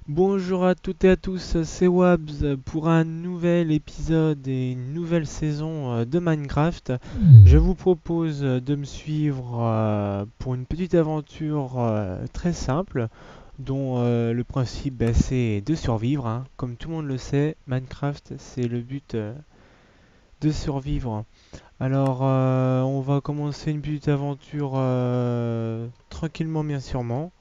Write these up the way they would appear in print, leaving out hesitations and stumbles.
Bonjour à toutes et à tous, c'est Wabs pour un nouvel épisode et une nouvelle saison de Minecraft. Je vous propose de me suivre pour une petite aventure très simple dont le principe c'est de survivre, hein. Comme tout le monde le sait, Minecraft c'est le but de survivre. Alors on va commencer une petite aventure tranquillement bien sûrement.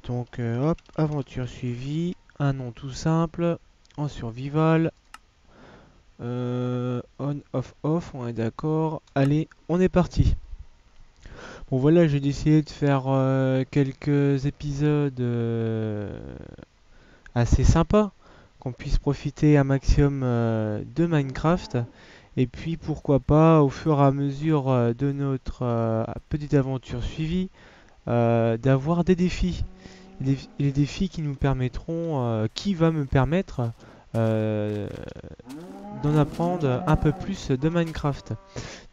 Donc hop, aventure suivie, un nom tout simple, en survival, on, off, on est d'accord. Allez, on est parti. Bon voilà, j'ai décidé de faire quelques épisodes assez sympas, qu'on puisse profiter un maximum de Minecraft. Et puis pourquoi pas, au fur et à mesure de notre petite aventure suivie, d'avoir des défis. Les défis qui nous permettront, qui va me permettre euh, d'en apprendre un peu plus de Minecraft.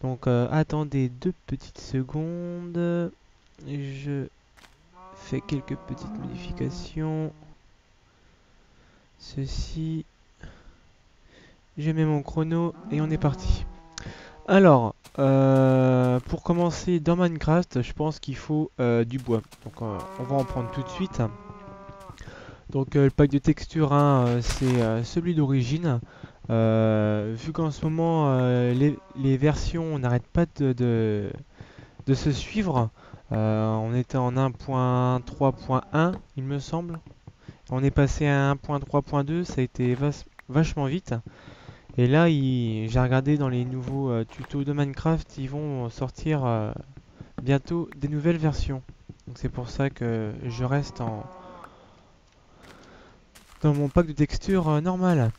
Donc attendez 2 petites secondes. Je fais quelques petites modifications. Ceci. Je mets mon chrono et on est parti. Alors, pour commencer dans Minecraft, je pense qu'il faut du bois. Donc on va en prendre tout de suite. Donc le pack de texture, hein, c'est celui d'origine. Vu qu'en ce moment les versions n'arrêtent pas de se suivre, on était en 1.3.1 il me semble. On est passé à 1.3.2, ça a été vachement vite. Et là, j'ai regardé dans les nouveaux tutos de Minecraft, ils vont sortir bientôt des nouvelles versions. Donc c'est pour ça que je reste dans mon pack de texture normal.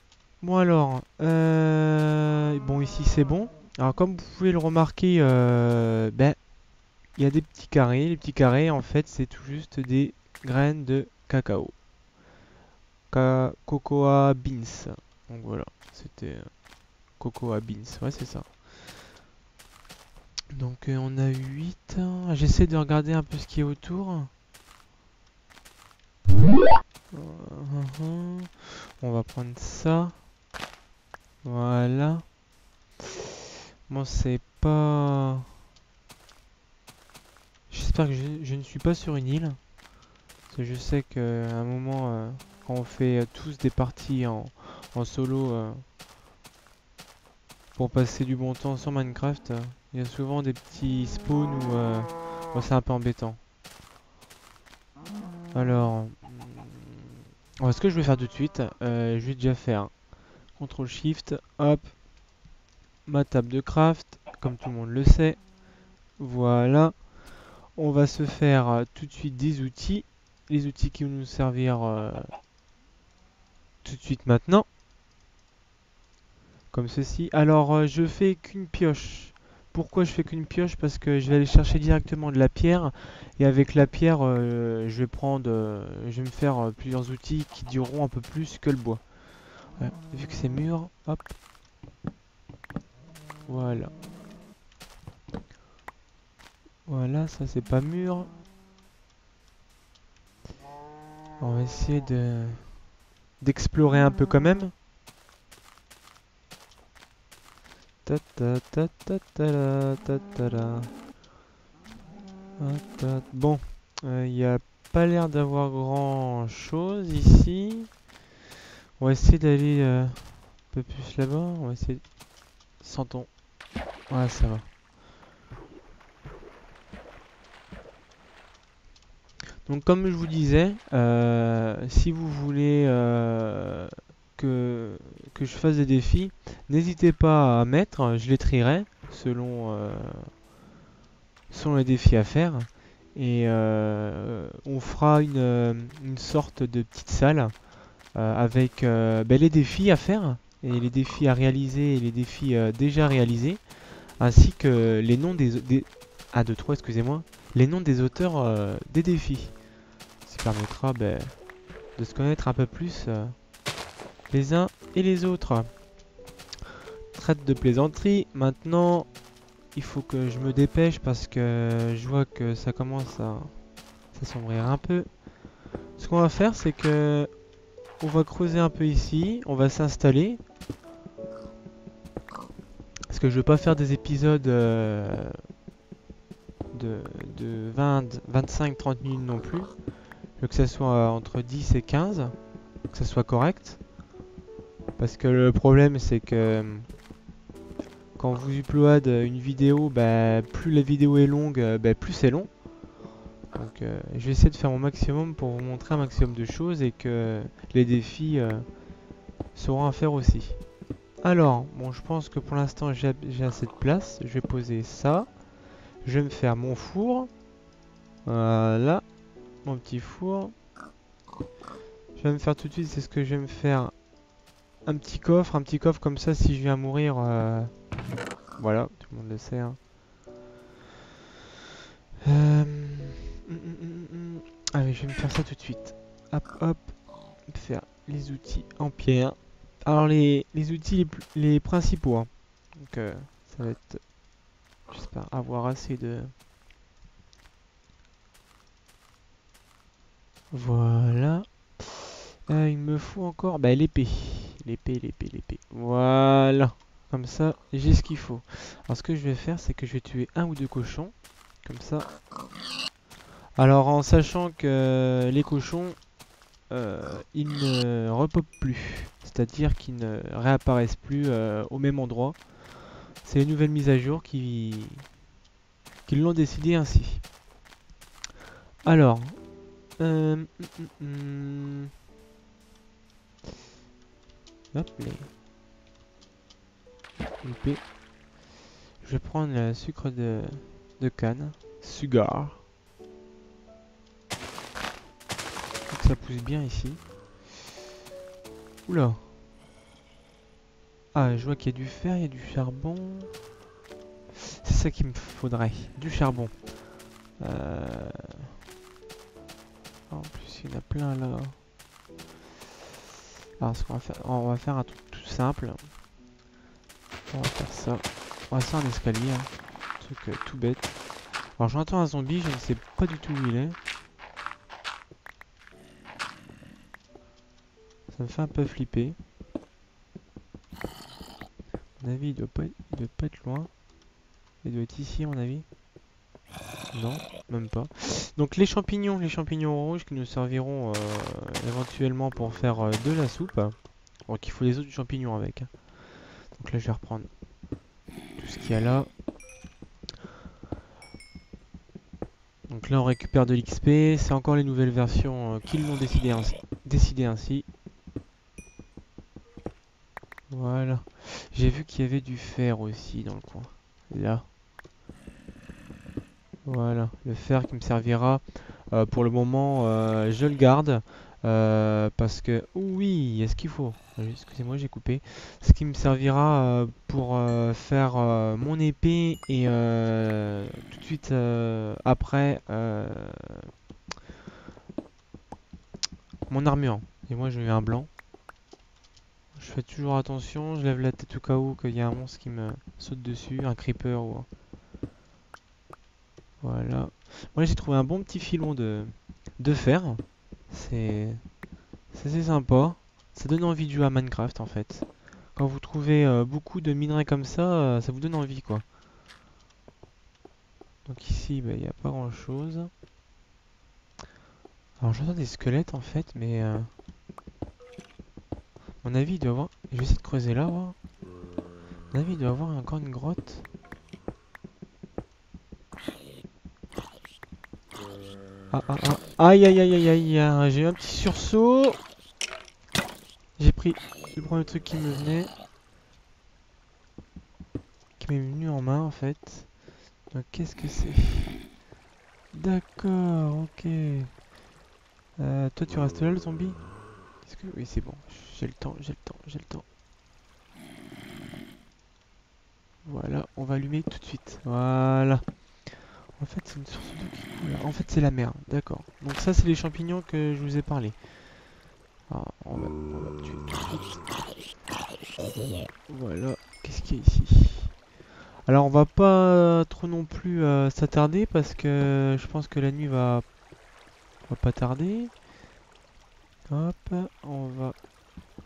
Bon alors, bon ici c'est bon. Alors comme vous pouvez le remarquer, il y a des petits carrés. Les petits carrés en fait c'est tout juste des graines de cacao. Cocoa beans. Donc voilà, c'était cocoa beans, ouais c'est ça. Donc on a 8. J'essaie de regarder un peu ce qui est autour. On va prendre ça. Voilà. Moi c'est pas... J'espère que je ne suis pas sur une île. Parce que je sais qu'à un moment, quand on fait tous des parties en solo pour passer du bon temps sur Minecraft, il y a souvent des petits spawns où bon, c'est un peu embêtant. Alors, ce que je vais faire tout de suite, je vais déjà faire CTRL SHIFT, hop, ma table de craft, comme tout le monde le sait. Voilà. On va se faire tout de suite des outils. Les outils qui vont nous servir tout de suite maintenant. Comme ceci. Alors je fais qu'une pioche. Pourquoi je fais qu'une pioche? Parce que je vais aller chercher directement de la pierre. Et avec la pierre, je vais me faire plusieurs outils qui dureront un peu plus que le bois. Vu que c'est mûr, hop. Voilà. Voilà, ça c'est pas mûr. On va essayer d'explorer un peu quand même. Ta ta ta ta ta la, ta ta la. Bon, il n'y a pas l'air d'avoir grand chose ici. On va essayer d'aller un peu plus là-bas. On va essayer. Sentons. Ouais, ça va. Donc, comme je vous disais, si vous voulez que je fasse des défis, n'hésitez pas à mettre. Je les trierai selon les défis à faire. Et on fera une sorte de petite salle avec les défis à faire et les défis à réaliser et les défis déjà réalisés, ainsi que les noms des 1, 2, 3, excusez-moi, les noms des auteurs des défis. Ça permettra de se connaître un peu plus les uns et les autres. Traite de plaisanterie. Maintenant, il faut que je me dépêche parce que je vois que ça commence à s'assombrir un peu. Ce qu'on va faire, c'est que on va creuser un peu ici, on va s'installer. Parce que je veux pas faire des épisodes de, de 20, 25, 30 minutes non plus. Je veux que ça soit entre 10 et 15, que ça soit correct. Parce que le problème, c'est que quand vous uploadez une vidéo, bah, plus la vidéo est longue, bah, plus c'est long. Donc je vais essayer de faire mon maximum pour vous montrer un maximum de choses et que les défis seront à faire aussi. Alors, bon, je pense que pour l'instant j'ai assez de place. Je vais poser ça. Je vais me faire mon four. Voilà, mon petit four. Je vais me faire tout de suite, c'est ce que je vais me faire. Un petit coffre comme ça si je viens mourir. Voilà, tout le monde le sait. Hein. Allez, je vais me faire ça tout de suite. Hop, hop. Faire les outils en pierre. Alors les outils les principaux. Hein. Donc ça va être... J'espère avoir assez de... Voilà. Il me faut encore... Bah l'épée. L'épée. Voilà. Comme ça, j'ai ce qu'il faut. Alors ce que je vais faire, c'est que je vais tuer un ou deux cochons. Comme ça. Alors en sachant que les cochons, ils ne repopent plus. C'est-à-dire qu'ils ne réapparaissent plus au même endroit. C'est les nouvelles mises à jour qui l'ont décidé ainsi. Alors, hop, l'épée. Je vais prendre le sucre de canne, sugar. Faut que ça pousse bien ici. Oula. Ah, je vois qu'il y a du fer, il y a du charbon. C'est ça qu'il me faudrait, du charbon. En plus, il y en a plein là. Alors, ce qu'on va faire, on va faire un truc tout simple. On va faire ça. On va faire un escalier. Hein. Un truc tout bête. Alors, j'entends un zombie, je ne sais pas du tout où il est. Ça me fait un peu flipper. À mon avis, il doit pas être loin. Il doit être ici, à mon avis. Non, même pas. Donc les champignons rouges qui nous serviront éventuellement pour faire de la soupe. Donc il faut les autres champignons avec. Hein. Donc là je vais reprendre tout ce qu'il y a là. Donc là on récupère de l'XP. C'est encore les nouvelles versions qui l'ont décidé ainsi. Voilà. J'ai vu qu'il y avait du fer aussi dans le coin. Là. Voilà. Le fer qui me servira. Pour le moment, je le garde. Parce que... oui, il y a ce qu'il faut. Excusez-moi, j'ai coupé. Ce qui me servira pour faire mon épée et tout de suite après mon armure. Et moi, je mets un blanc. Je fais toujours attention. Je lève la tête au cas où qu'il y a un monstre qui me saute dessus. Un creeper ou... Voilà. Moi, j'ai trouvé un bon petit filon de fer. C'est assez sympa. Ça donne envie de jouer à Minecraft en fait. Quand vous trouvez beaucoup de minerais comme ça vous donne envie quoi. Donc ici, bah, il n'y a pas grand chose. Alors j'entends des squelettes en fait, mais à mon avis il doit y avoir... Je vais essayer de creuser là, voir. À mon avis il doit y avoir encore une grotte. Aïe aïe aïe aïe aïe aïe, j'ai eu un petit sursaut. J'ai pris le premier truc qui me venait. Qui m'est venu en main en fait. Donc qu'est-ce que c'est? D'accord, ok. Toi tu restes là le zombie? Est-ce que... Oui c'est bon, j'ai le temps. Voilà, on va allumer tout de suite. Voilà. En fait c'est une source d'eau qui coule. En fait c'est la mer, d'accord. Donc ça c'est les champignons que je vous ai parlé. Alors, on va tuer tout de suite. Voilà, qu'est-ce qu'il y a ici? Alors on va pas trop non plus s'attarder parce que je pense que la nuit va pas tarder. Hop, on va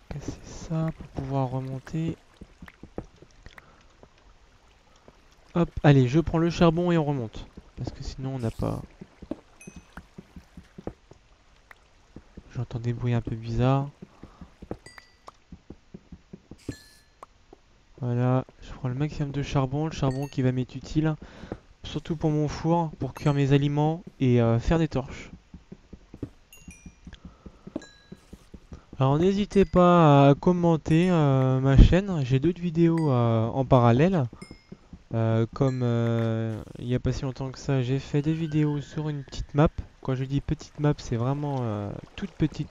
casser ça pour pouvoir remonter. Hop, allez, je prends le charbon et on remonte. Parce que sinon on n'a pas... J'entends des bruits un peu bizarres. Voilà, je prends le maximum de charbon, le charbon qui va m'être utile. Surtout pour mon four, pour cuire mes aliments et faire des torches. Alors n'hésitez pas à commenter ma chaîne, j'ai d'autres vidéos en parallèle. Comme il n'y a pas si longtemps que ça, j'ai fait des vidéos sur une petite map. Quand je dis petite map, c'est vraiment toute petite.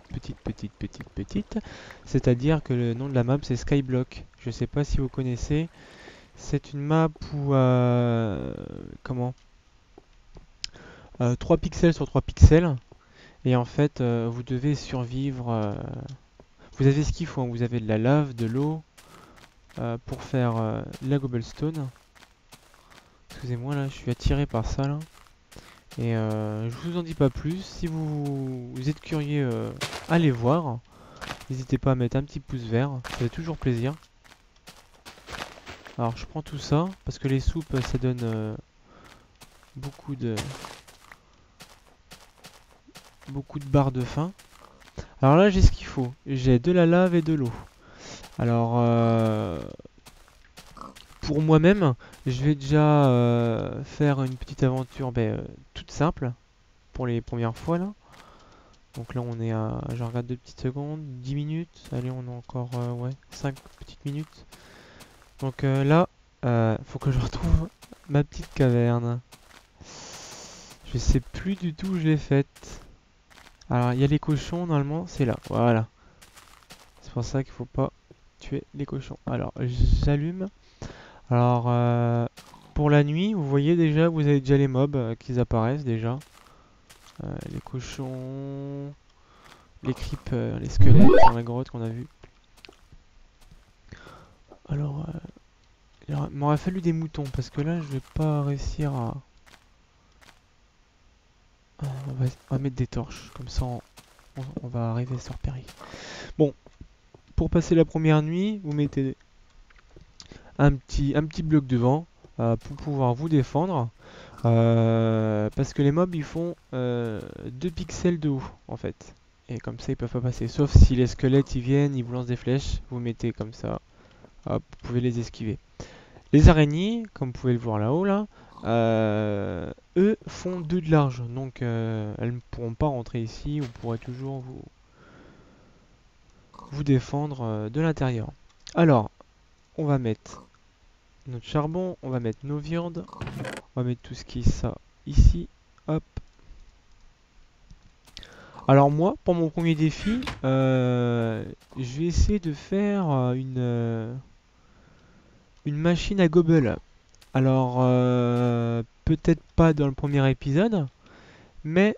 C'est-à-dire que le nom de la map, c'est Skyblock. Je sais pas si vous connaissez. C'est une map où... comment 3 pixels sur 3 pixels. Et en fait, vous devez survivre. Vous avez ce qu'il faut, hein. Vous avez de la lave, de l'eau pour faire de la cobblestone. Excusez-moi, là, je suis attiré par ça, là. Et je vous en dis pas plus. Si vous êtes curieux, allez voir. N'hésitez pas à mettre un petit pouce vert, ça fait toujours plaisir. Alors, je prends tout ça, parce que les soupes, ça donne beaucoup de barres de faim. Alors là, j'ai ce qu'il faut. J'ai de la lave et de l'eau. Alors, pour moi-même, je vais déjà faire une petite aventure toute simple pour les premières fois là. Donc là, on est à, je regarde 2 petites secondes, 10 minutes. Allez, on a encore ouais, 5 petites minutes. Donc là, faut que je retrouve ma petite caverne. Je sais plus du tout où je l'ai faite. Alors, il y a les cochons, normalement, c'est là. Voilà. C'est pour ça qu'il faut pas tuer les cochons. Alors, j'allume. Alors, pour la nuit, vous voyez déjà, vous avez déjà les mobs qui apparaissent déjà. Les cochons, les creepers, les squelettes dans la grotte qu'on a vu. Alors, il m'aurait fallu des moutons parce que là, je vais pas réussir à... on va mettre des torches, comme ça on va arriver à se repérer. Bon, pour passer la première nuit, vous mettez un petit bloc devant pour pouvoir vous défendre. Parce que les mobs ils font 2 pixels de haut en fait. Et comme ça ils peuvent pas passer. Sauf si les squelettes ils viennent, ils vous lancent des flèches, vous mettez comme ça. Hop, vous pouvez les esquiver. Les araignées, comme vous pouvez le voir là-haut là, eux font 2 de large. Donc elles ne pourront pas rentrer ici, vous pourrez toujours vous défendre de l'intérieur. Alors, on va mettre notre charbon, on va mettre nos viandes, on va mettre tout ce qui est ça ici, hop. Alors moi, pour mon premier défi, je vais essayer de faire une machine à gobble. Alors, peut-être pas dans le premier épisode, mais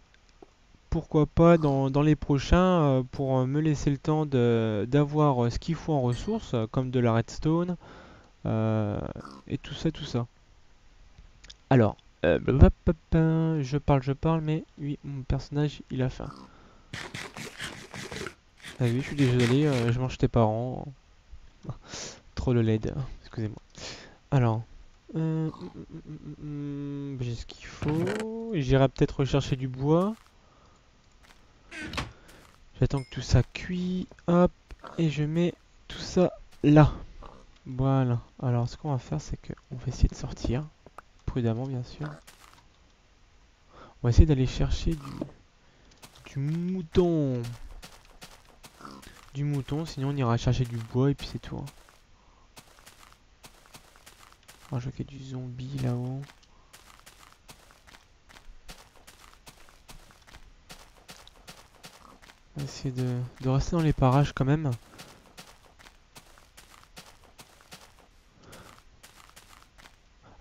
pourquoi pas dans les prochains, pour me laisser le temps d'avoir ce qu'il faut en ressources, comme de la redstone, et tout ça, tout ça. Alors, je parle, mais oui, mon personnage, il a faim. Ah oui, je suis désolé, je mange tes parents. Trop le LED, excusez-moi. Alors, j'ai ce qu'il faut. J'irai peut-être rechercher du bois. J'attends que tout ça cuit. Hop, et je mets tout ça là. Voilà. Alors, ce qu'on va faire, c'est qu'on va essayer de sortir. Prudemment, bien sûr. On va essayer d'aller chercher du mouton. Du mouton, sinon on ira chercher du bois et puis c'est tout. Hein. Oh, je vois qu'il y a du zombie là-haut. On va essayer de rester dans les parages quand même.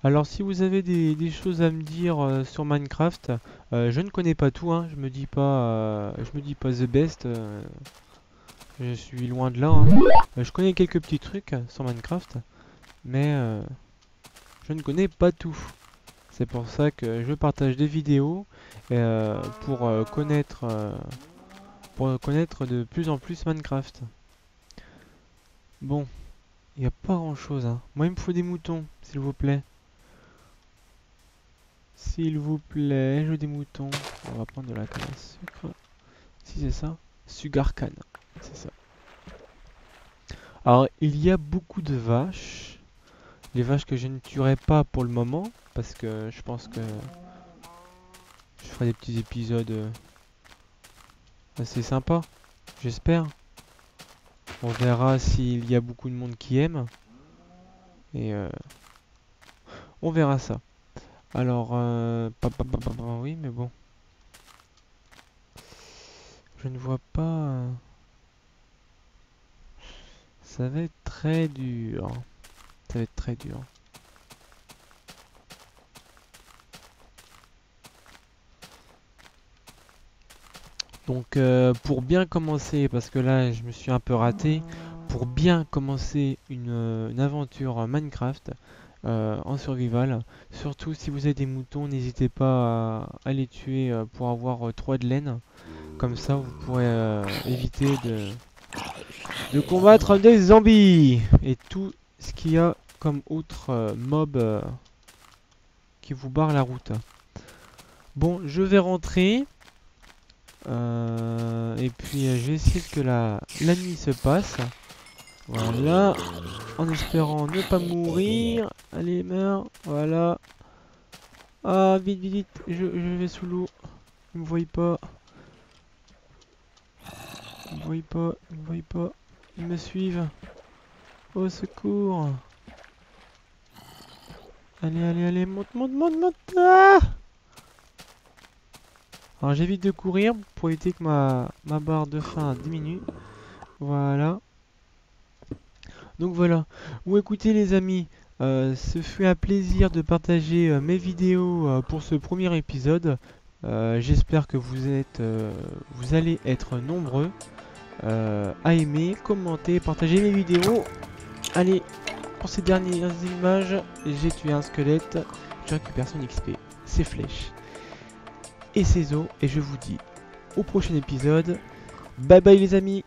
Alors si vous avez des choses à me dire sur Minecraft, je ne connais pas tout, hein, je me dis pas the best, je suis loin de là. Hein. Je connais quelques petits trucs sur Minecraft, mais je ne connais pas tout. C'est pour ça que je partage des vidéos pour connaître, pour connaître de plus en plus Minecraft. Bon, il n'y a pas grand chose, hein. Moi il me faut des moutons, s'il vous plaît. S'il vous plaît, je veux des moutons. On va prendre de la canne à sucre. Si c'est ça, sugar cane, c'est ça. Alors il y a beaucoup de vaches. Les vaches que je ne tuerai pas pour le moment, parce que je pense que je ferai des petits épisodes assez sympas, j'espère. On verra s'il y a beaucoup de monde qui aime. Et on verra ça. Alors, oui, mais bon. Je ne vois pas... Ça va être très dur. Ça va être très dur. Donc pour bien commencer, parce que là je me suis un peu raté, pour bien commencer une aventure Minecraft en survival, surtout si vous avez des moutons, n'hésitez pas à les tuer pour avoir 3 de laine. Comme ça vous pourrez éviter de combattre des zombies et tout ce qu'il y a comme autre mob qui vous barre la route. Bon, je vais rentrer. Et puis je vais essayer que la nuit se passe. Voilà. En espérant ne pas mourir. Allez, meurs. Voilà. Ah, vite, vite, vite. Je vais sous l'eau. Ils me voient pas. Ils me voient pas. Ils me voient pas. Ils me suivent. Au secours. Allez, allez, allez. Monte, monte, monte, monte. Ah! Alors j'évite de courir pour éviter que ma barre de faim diminue. Voilà. Donc voilà. Bon écoutez les amis, ce fut un plaisir de partager mes vidéos pour ce premier épisode. J'espère que vous allez être nombreux à aimer, commenter, partager mes vidéos. Allez, pour ces dernières images, j'ai tué un squelette. Je récupère son XP, ses flèches et ses os. Et je vous dis au prochain épisode. Bye bye les amis.